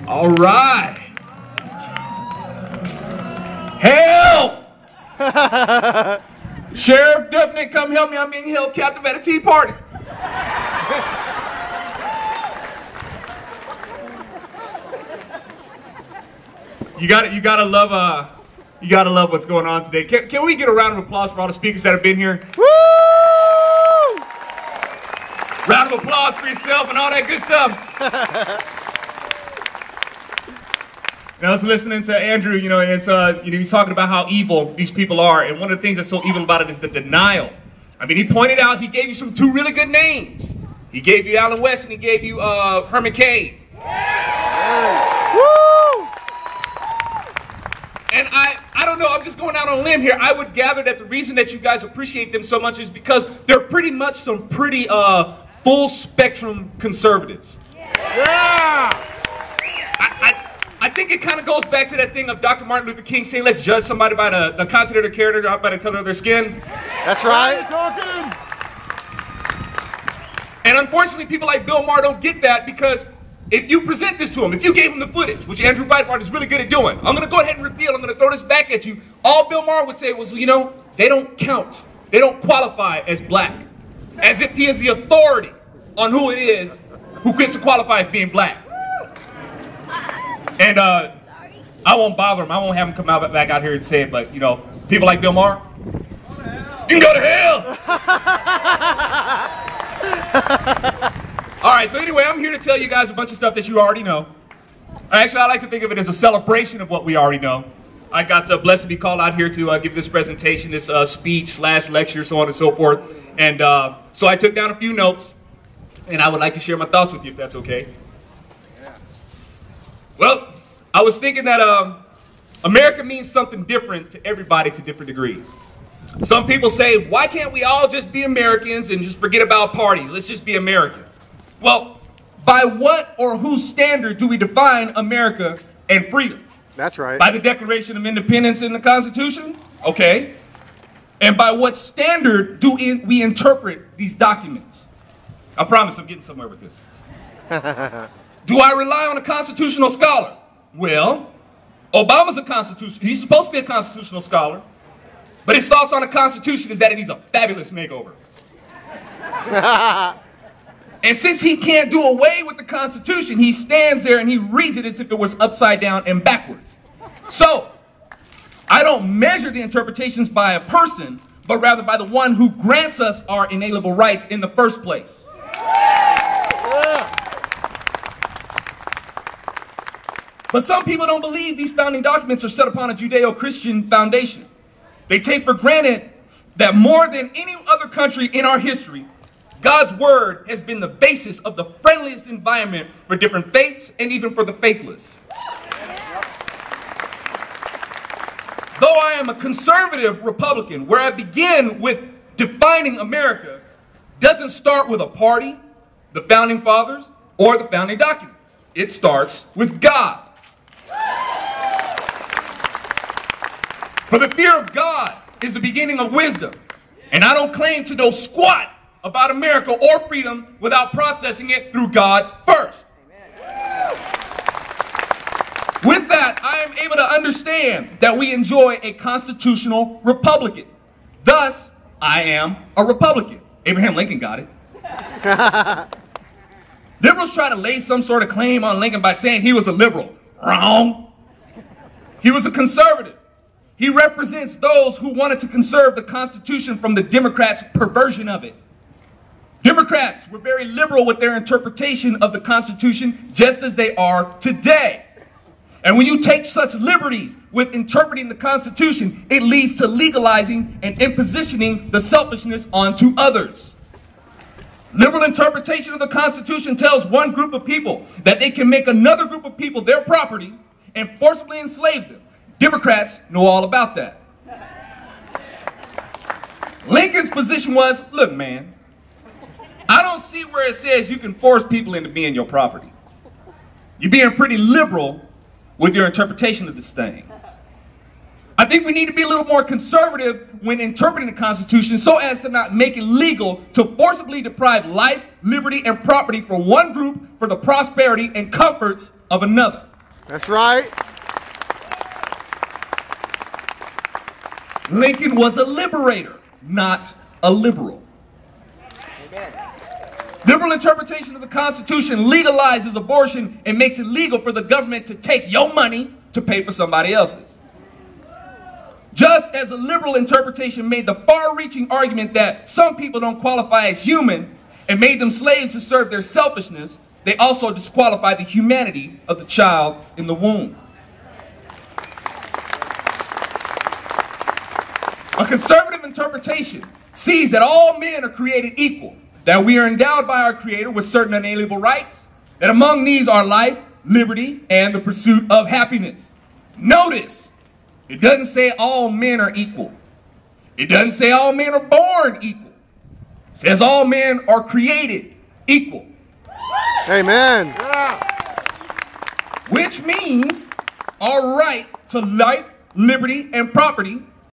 All right. Help! Sheriff Dubnik, come help me. I'm being held captive at a tea party. You gotta love what's going on today. Can we get a round of applause for all the speakers that have been here? Woo! Round of applause for yourself and all that good stuff. I was listening to Andrew, and he's talking about how evil these people are, and one of the things that's so evil about it is the denial. I mean, he pointed out, he gave you two really good names. He gave you Alan West and he gave you Herman Cain. Woo! And I don't know, I'm just going out on a limb here. I would gather that the reason that you guys appreciate them so much is because they're pretty much some pretty full spectrum conservatives. Yeah! I think it kind of goes back to that thing of Dr. Martin Luther King saying, let's judge somebody by the content of their character, not by the color of their skin. That's right. And unfortunately, people like Bill Maher don't get that, because if you present this to them, if you gave him the footage, which Andrew Breitbart is really good at doing, I'm going to go ahead and reveal, I'm going to throw this back at you. All Bill Maher would say was, they don't count. They don't qualify as black. As if he is the authority on who it is who gets to qualify as being black. And I won't bother him. I won't have him come back out here and say it, but, people like Bill Maher, you can go to hell! All right, so anyway, I'm here to tell you guys a bunch of stuff that you already know. Actually, I like to think of it as a celebration of what we already know. I got blessed to be called out here to give this presentation, this speech / lecture, so on and so forth. And so I took down a few notes, and I would like to share my thoughts with you, if that's okay. Well, I was thinking that America means something different to everybody to different degrees. Some people say, why can't we all just be Americans and just forget about parties? Let's just be Americans. Well, by what or whose standard do we define America and freedom? That's right. By the Declaration of Independence in the Constitution? Okay. And by what standard do we interpret these documents? I promise I'm getting somewhere with this. Do I rely on a constitutional scholar? Well, Obama's he's supposed to be a constitutional scholar, but his thoughts on the Constitution is that it needs a fabulous makeover. And since he can't do away with the Constitution, he stands there and he reads it as if it was upside down and backwards. So, I don't measure the interpretations by a person, but rather by the one who grants us our inalienable rights in the first place. But some people don't believe these founding documents are set upon a Judeo-Christian foundation. They take for granted that more than any other country in our history, God's word has been the basis of the friendliest environment for different faiths and even for the faithless. Though I am a conservative Republican, where I begin with defining America doesn't start with a party, the founding fathers, or the founding documents. It starts with God. For the fear of God is the beginning of wisdom. And I don't claim to know squat about America or freedom without processing it through God first. With that, I am able to understand that we enjoy a constitutional republic. Thus, I am a Republican. Abraham Lincoln got it. Liberals try to lay some sort of claim on Lincoln by saying he was a liberal. Wrong. He was a conservative. He represents those who wanted to conserve the Constitution from the Democrats' perversion of it. Democrats were very liberal with their interpretation of the Constitution, just as they are today. And when you take such liberties with interpreting the Constitution, it leads to legalizing and impositioning the selfishness onto others. Liberal interpretation of the Constitution tells one group of people that they can make another group of people their property and forcibly enslave them. Democrats know all about that. Lincoln's position was, look, man, I don't see where it says you can force people into being your property. You're being pretty liberal with your interpretation of this thing. I think we need to be a little more conservative when interpreting the Constitution so as to not make it legal to forcibly deprive life, liberty, and property from one group for the prosperity and comforts of another. That's right. Lincoln was a liberator, not a liberal. Liberal interpretation of the Constitution legalizes abortion and makes it legal for the government to take your money to pay for somebody else's. Just as a liberal interpretation made the far-reaching argument that some people don't qualify as human and made them slaves to serve their selfishness, they also disqualify the humanity of the child in the womb. A conservative interpretation sees that all men are created equal, that we are endowed by our Creator with certain unalienable rights, that among these are life, liberty, and the pursuit of happiness. Notice, it doesn't say all men are equal. It doesn't say all men are born equal. It says all men are created equal. Amen. Which means our right to life, liberty, and property